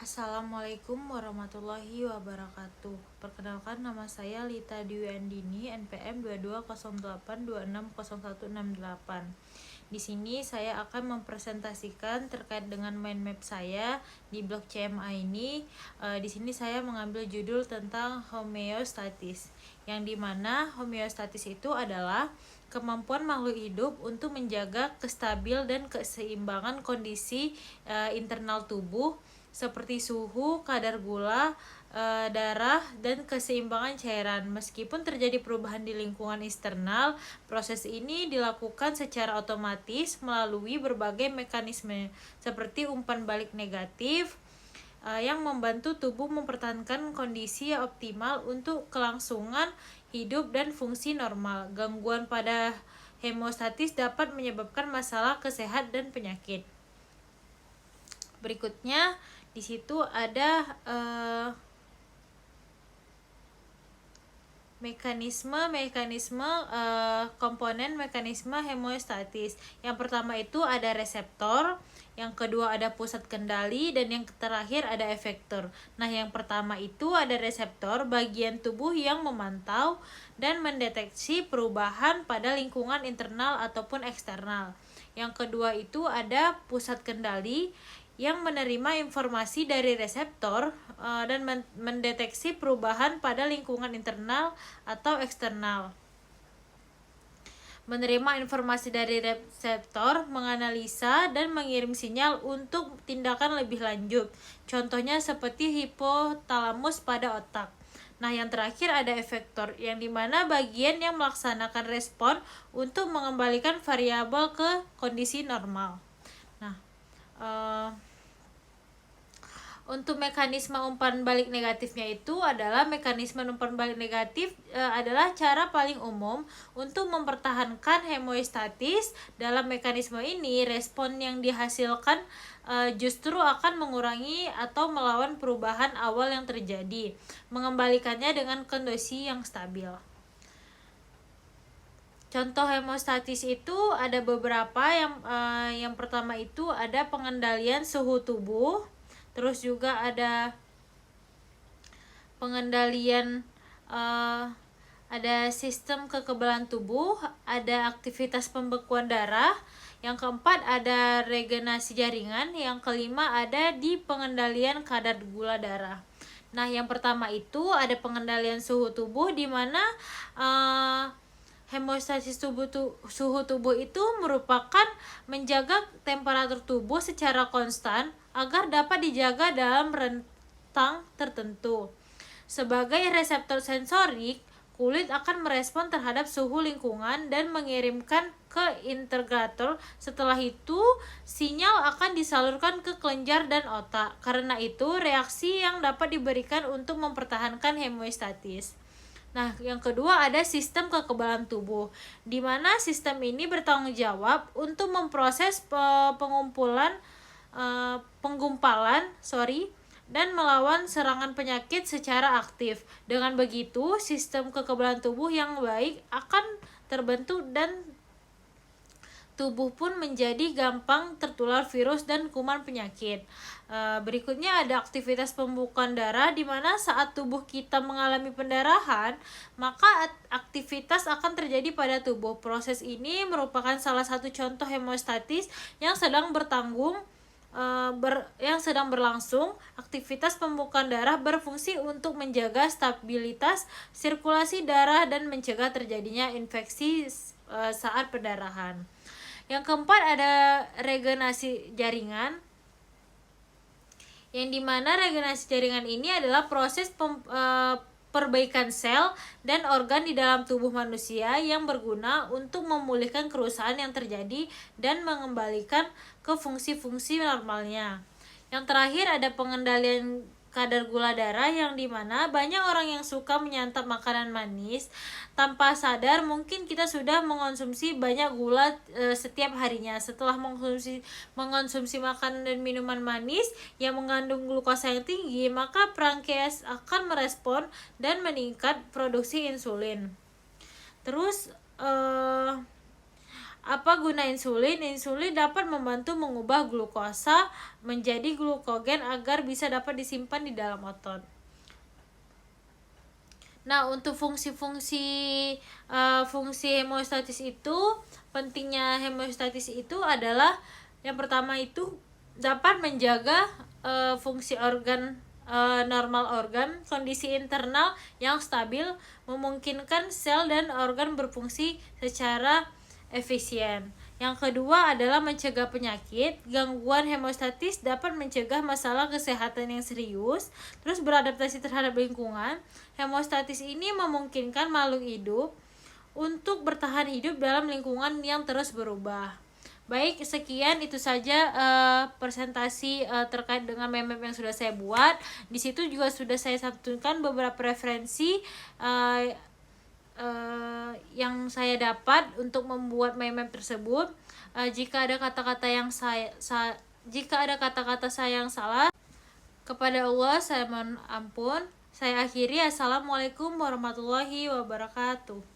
Assalamualaikum warahmatullahi wabarakatuh. Perkenalkan, nama saya Lita Dwi Andini, NPM 2208260168. Di sini saya akan mempresentasikan terkait dengan mind map saya di blog CMA ini. Di sini saya mengambil judul tentang homeostatis, yang dimana homeostatis itu adalah kemampuan makhluk hidup untuk menjaga kestabil dan keseimbangan kondisi internal tubuh seperti suhu, kadar gula, darah, dan keseimbangan cairan. Meskipun terjadi perubahan di lingkungan eksternal, proses ini dilakukan secara otomatis melalui berbagai mekanisme seperti umpan balik negatif yang membantu tubuh mempertahankan kondisi yang optimal untuk kelangsungan hidup dan fungsi normal. Gangguan pada hemostatis dapat menyebabkan masalah kesehatan dan penyakit. Berikutnya di situ ada komponen mekanisme hemostatis. Yang pertama itu ada reseptor, yang kedua ada pusat kendali, dan yang terakhir ada efektor. Nah, yang pertama itu ada reseptor, bagian tubuh yang memantau dan mendeteksi perubahan pada lingkungan internal ataupun eksternal. Yang kedua itu ada pusat kendali, yang menerima informasi dari reseptor dan mendeteksi perubahan pada lingkungan internal atau eksternal. Menerima informasi dari reseptor, menganalisa, dan mengirim sinyal untuk tindakan lebih lanjut. Contohnya seperti hipotalamus pada otak. Nah, yang terakhir ada efektor, yang dimana bagian yang melaksanakan respon untuk mengembalikan variabel ke kondisi normal. Nah, untuk mekanisme umpan balik negatifnya itu adalah mekanisme umpan balik negatif adalah cara paling umum untuk mempertahankan hemostatis. Dalam mekanisme ini, respon yang dihasilkan justru akan mengurangi atau melawan perubahan awal yang terjadi, mengembalikannya dengan kondisi yang stabil. Contoh hemostatis itu ada beberapa. Yang pertama itu ada pengendalian suhu tubuh, terus juga ada pengendalian ada sistem kekebalan tubuh, ada aktivitas pembekuan darah, yang keempat ada regenerasi jaringan, yang kelima ada di pengendalian kadar gula darah. Nah, yang pertama itu ada pengendalian suhu tubuh, di mana hemostasis suhu tubuh itu merupakan menjaga temperatur tubuh secara konstan agar dapat dijaga dalam rentang tertentu. Sebagai reseptor sensorik, kulit akan merespon terhadap suhu lingkungan dan mengirimkan ke integrator. Setelah itu, sinyal akan disalurkan ke kelenjar dan otak. Karena itu, reaksi yang dapat diberikan untuk mempertahankan hemostatis. Nah, yang kedua ada sistem kekebalan tubuh, di mana sistem ini bertanggung jawab untuk memproses penggumpalan dan melawan serangan penyakit secara aktif. Dengan begitu, sistem kekebalan tubuh yang baik akan terbentuk dan tubuh pun menjadi gampang tertular virus dan kuman penyakit. Berikutnya ada aktivitas pembekuan darah, di mana saat tubuh kita mengalami pendarahan, maka aktivitas akan terjadi pada tubuh. Proses ini merupakan salah satu contoh hemostatis yang sedang berlangsung. Aktivitas pembekuan darah berfungsi untuk menjaga stabilitas sirkulasi darah dan mencegah terjadinya infeksi saat pendarahan. Yang keempat ada regenerasi jaringan, yang dimana regenerasi jaringan ini adalah proses perbaikan sel dan organ di dalam tubuh manusia yang berguna untuk memulihkan kerusakan yang terjadi dan mengembalikan ke fungsi-fungsi normalnya. Yang terakhir ada pengendalian kadar gula darah, yang dimana banyak orang yang suka menyantap makanan manis. Tanpa sadar mungkin kita sudah mengonsumsi banyak gula setiap harinya. Setelah mengonsumsi makanan dan minuman manis yang mengandung glukosa yang tinggi, maka pankreas akan merespon dan meningkat produksi insulin. Terus Apa guna insulin? Insulin dapat membantu mengubah glukosa menjadi glukogen agar bisa dapat disimpan di dalam otot. Nah, untuk fungsi-fungsi fungsi hemostatis itu, pentingnya hemostatis itu adalah yang pertama itu dapat menjaga fungsi organ, normal organ, kondisi internal yang stabil, memungkinkan sel dan organ berfungsi secara efisien. Yang kedua adalah mencegah penyakit. Gangguan hemostatis dapat mencegah masalah kesehatan yang serius, terus beradaptasi terhadap lingkungan. Hemostatis ini memungkinkan makhluk hidup untuk bertahan hidup dalam lingkungan yang terus berubah. Baik, sekian itu saja presentasi terkait dengan meme yang sudah saya buat. Di situ juga sudah saya satukan beberapa referensi yang saya dapat untuk membuat meme tersebut. Jika ada kata-kata yang saya yang salah, kepada Allah saya mohon ampun. Saya akhiri. Assalamualaikum warahmatullahi wabarakatuh.